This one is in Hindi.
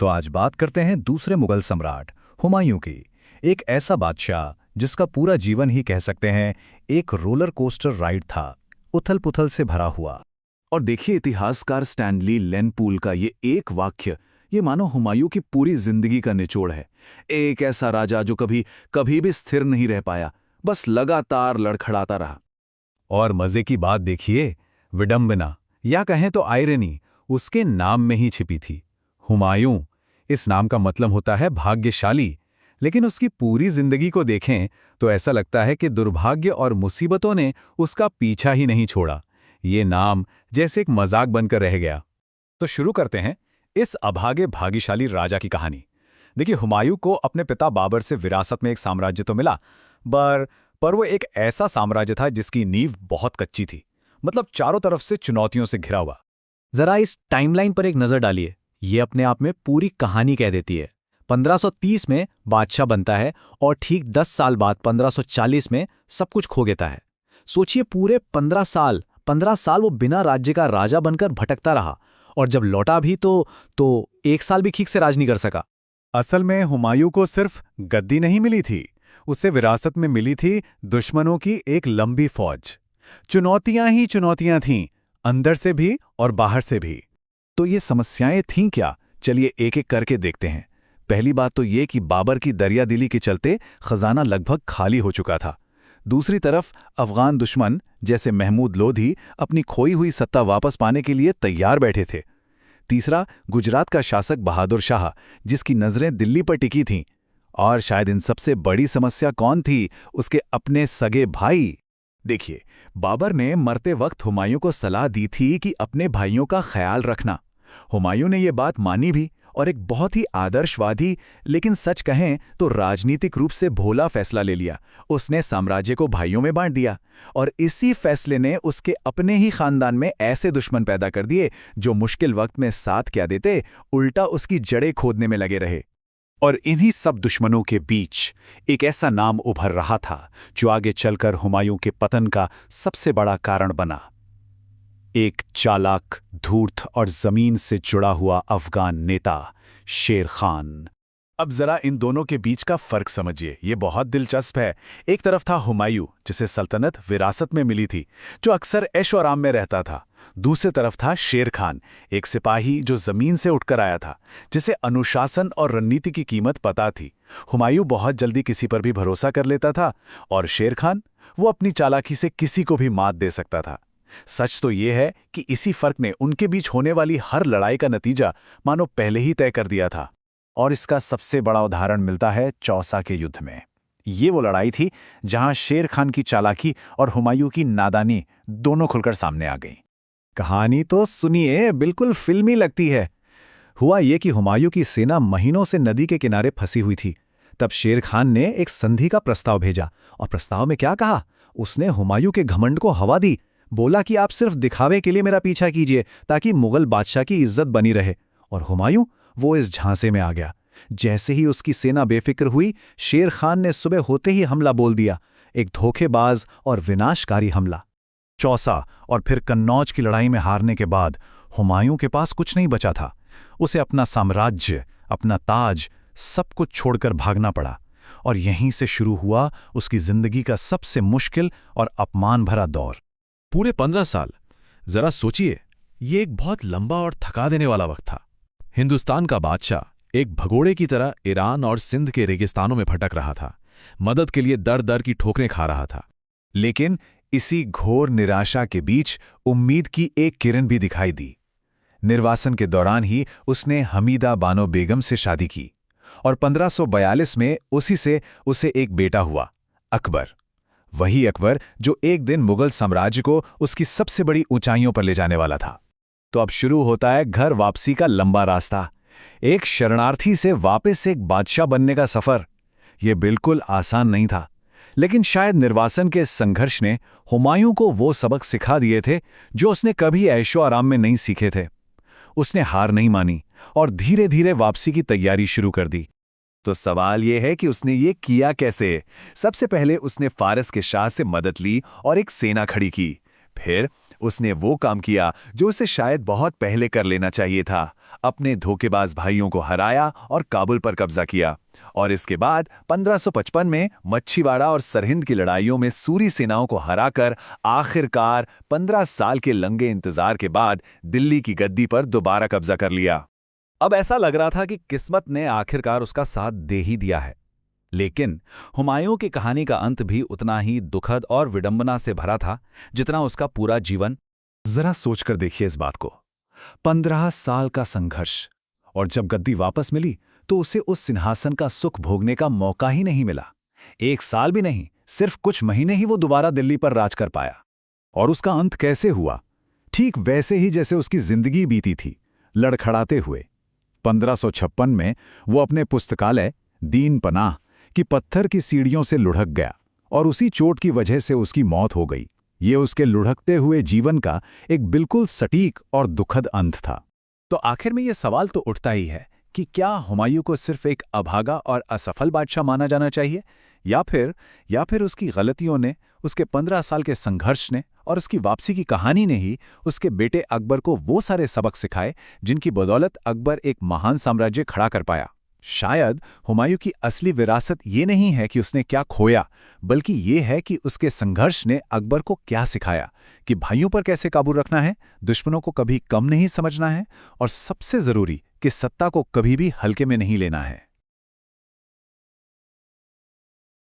तो आज बात करते हैं दूसरे मुगल सम्राट हुमायूं की। एक ऐसा बादशाह जिसका पूरा जीवन ही कह सकते हैं एक रोलर कोस्टर राइड था, उथल पुथल से भरा हुआ। और देखिए इतिहासकार स्टैनली लेनपूल का ये एक वाक्य, ये मानो हुमायूं की पूरी जिंदगी का निचोड़ है। एक ऐसा राजा जो कभी कभी भी स्थिर नहीं रह पाया, बस लगातार लड़खड़ाता रहा। और मजे की बात देखिए, विडंबना या कहें तो आयरनी उसके नाम में ही छिपी थी। हुमायूं, इस नाम का मतलब होता है भाग्यशाली, लेकिन उसकी पूरी जिंदगी को देखें तो ऐसा लगता है कि दुर्भाग्य और मुसीबतों ने उसका पीछा ही नहीं छोड़ा। ये नाम जैसे एक मजाक बनकर रह गया। तो शुरू करते हैं इस अभागे भाग्यशाली राजा की कहानी। देखिए, हुमायूं को अपने पिता बाबर से विरासत में एक साम्राज्य तो मिला, पर वो एक ऐसा साम्राज्य था जिसकी नींव बहुत कच्ची थी, मतलब चारों तरफ से चुनौतियों से घिरा हुआ। जरा इस टाइमलाइन पर एक नजर डालिए, ये अपने आप में पूरी कहानी कह देती है। 1530 में बादशाह बनता है और ठीक 10 साल बाद 1540 में सब कुछ खो देता है। सोचिए, पूरे 15 साल वो बिना राज्य का राजा बनकर भटकता रहा, और जब लौटा भी तो 1 साल भी ठीक से राज नहीं कर सका। असल में हुमायूं को सिर्फ गद्दी नहीं मिली थी, उसे विरासत में मिली थी दुश्मनों की एक लंबी फौज। चुनौतियां ही चुनौतियां थीं, अंदर से भी और बाहर से भी। तो ये समस्याएं थीं क्या? चलिए एक एक करके देखते हैं। पहली बात तो ये कि बाबर की दरियादिली के चलते खजाना लगभग खाली हो चुका था। दूसरी तरफ अफगान दुश्मन जैसे महमूद लोधी अपनी खोई हुई सत्ता वापस पाने के लिए तैयार बैठे थे। तीसरा, गुजरात का शासक बहादुर शाह, जिसकी नजरें दिल्ली पर टिकी थीं। और शायद इन सबसे बड़ी समस्या कौन थी? उसके अपने सगे भाई। देखिए, बाबर ने मरते वक्त हुमायूं को सलाह दी थी कि अपने भाइयों का ख्याल रखना। हुमायूं ने ये बात मानी भी, और एक बहुत ही आदर्शवादी लेकिन सच कहें तो राजनीतिक रूप से भोला फैसला ले लिया। उसने साम्राज्य को भाइयों में बांट दिया, और इसी फैसले ने उसके अपने ही खानदान में ऐसे दुश्मन पैदा कर दिए जो मुश्किल वक्त में साथ क्या देते, उल्टा उसकी जड़ें खोदने में लगे रहे। और इन्हीं सब दुश्मनों के बीच एक ऐसा नाम उभर रहा था जो आगे चलकर हुमायूं के पतन का सबसे बड़ा कारण बना। एक चालाक, धूर्त और जमीन से जुड़ा हुआ अफगान नेता, शेर खान। अब जरा इन दोनों के बीच का फर्क समझिए, ये बहुत दिलचस्प है। एक तरफ था हुमायूं, जिसे सल्तनत विरासत में मिली थी, जो अक्सर ऐशो आराम में रहता था। दूसरी तरफ था शेर खान, एक सिपाही जो जमीन से उठकर आया था, जिसे अनुशासन और रणनीति की कीमत पता थी। हुमायूं बहुत जल्दी किसी पर भी भरोसा कर लेता था, और शेर खान, वो अपनी चालाकी से किसी को भी मात दे सकता था। सच तो ये है कि इसी फर्क ने उनके बीच होने वाली हर लड़ाई का नतीजा मानो पहले ही तय कर दिया था। और इसका सबसे बड़ा उदाहरण मिलता है चौसा के युद्ध में। ये वो लड़ाई थी जहां शेर खान की चालाकी और हुमायूं की नादानी दोनों खुलकर सामने आ गई। कहानी तो सुनिए, बिल्कुल फिल्मी लगती है। हुआ ये कि हुमायूं की सेना महीनों से नदी के किनारे फंसी हुई थी। तब शेर खान ने एक संधि का प्रस्ताव भेजा, और प्रस्ताव में क्या कहा? उसने हुमायूं के घमंड को हवा दी। बोला कि आप सिर्फ दिखावे के लिए मेरा पीछा कीजिए ताकि मुगल बादशाह की इज्जत बनी रहे। और हुमायूं, वो इस झांसे में आ गया। जैसे ही उसकी सेना बेफिक्र हुई, शेर खान ने सुबह होते ही हमला बोल दिया, एक धोखेबाज और विनाशकारी हमला। चौसा और फिर कन्नौज की लड़ाई में हारने के बाद हुमायूं के पास कुछ नहीं बचा था। उसे अपना साम्राज्य, अपना ताज, सब कुछ छोड़कर भागना पड़ा। और यहीं से शुरू हुआ उसकी जिंदगी का सबसे मुश्किल और अपमान भरा दौर। पूरे 15 साल, जरा सोचिए, ये एक बहुत लंबा और थका देने वाला वक्त था। हिंदुस्तान का बादशाह एक भगोड़े की तरह ईरान और सिंध के रेगिस्तानों में भटक रहा था, मदद के लिए दर दर की ठोकरें खा रहा था। लेकिन इसी घोर निराशा के बीच उम्मीद की एक किरण भी दिखाई दी। निर्वासन के दौरान ही उसने हमीदा बानो बेगम से शादी की, और 1542 में उसी से उसे एक बेटा हुआ, अकबर। वही अकबर जो एक दिन मुगल साम्राज्य को उसकी सबसे बड़ी ऊंचाइयों पर ले जाने वाला था। तो अब शुरू होता है घर वापसी का लंबा रास्ता। एक शरणार्थी से वापस एक बादशाह बनने का सफर। यह बिल्कुल आसान नहीं था, लेकिन शायद निर्वासन के संघर्ष ने हुमायूं को वो सबक सिखा दिए थे जो उसने कभी ऐशो आराम में नहीं सीखे थे। उसने हार नहीं मानी और धीरे धीरे वापसी की तैयारी शुरू कर दी। तो सवाल यह है कि उसने ये किया कैसे? सबसे पहले उसने फारस के शाह से मदद ली और एक सेना खड़ी की। फिर उसने वो काम किया जो उसे शायद बहुत पहले कर लेना चाहिए था, अपने धोखेबाज भाइयों को हराया और काबुल पर कब्जा किया। और इसके बाद 1555 में मच्छीवाड़ा और सरहिंद की लड़ाइयों में सूरी सेनाओं को हराकर आखिरकार 15 साल के लंबे इंतजार के बाद दिल्ली की गद्दी पर दोबारा कब्जा कर लिया। अब ऐसा लग रहा था कि किस्मत ने आखिरकार उसका साथ दे ही दिया है। लेकिन हुमायूं की कहानी का अंत भी उतना ही दुखद और विडंबना से भरा था जितना उसका पूरा जीवन। जरा सोचकर देखिए इस बात को। 15 साल का संघर्ष, और जब गद्दी वापस मिली तो उसे उस सिंहासन का सुख भोगने का मौका ही नहीं मिला। 1 साल भी नहीं, सिर्फ कुछ महीने ही वो दोबारा दिल्ली पर राज कर पाया। और उसका अंत कैसे हुआ? ठीक वैसे ही जैसे उसकी जिंदगी बीती थी, लड़खड़ाते हुए। 1556 में वो अपने पुस्तकालय दीन पनाह की पत्थर की सीढ़ियों से लुढ़क गया और उसी चोट की वजह से उसकी मौत हो गई। ये उसके लुढ़कते हुए जीवन का एक बिल्कुल सटीक और दुखद अंत था। तो आखिर में ये सवाल तो उठता ही है कि क्या हुमायूं को सिर्फ एक अभागा और असफल बादशाह माना जाना चाहिए, या फिर उसकी गलतियों ने, उसके 15 साल के संघर्ष ने और उसकी वापसी की कहानी ने ही उसके बेटे अकबर को वो सारे सबक सिखाए जिनकी बदौलत अकबर एक महान साम्राज्य खड़ा कर पाया। शायद हुमायूं की असली विरासत ये नहीं है कि उसने क्या खोया, बल्कि ये है कि उसके संघर्ष ने अकबर को क्या सिखाया कि भाइयों पर कैसे काबू रखना है, दुश्मनों को कभी कम नहीं समझना है और सबसे जरूरी कि सत्ता को कभी भी हल्के में नहीं लेना है।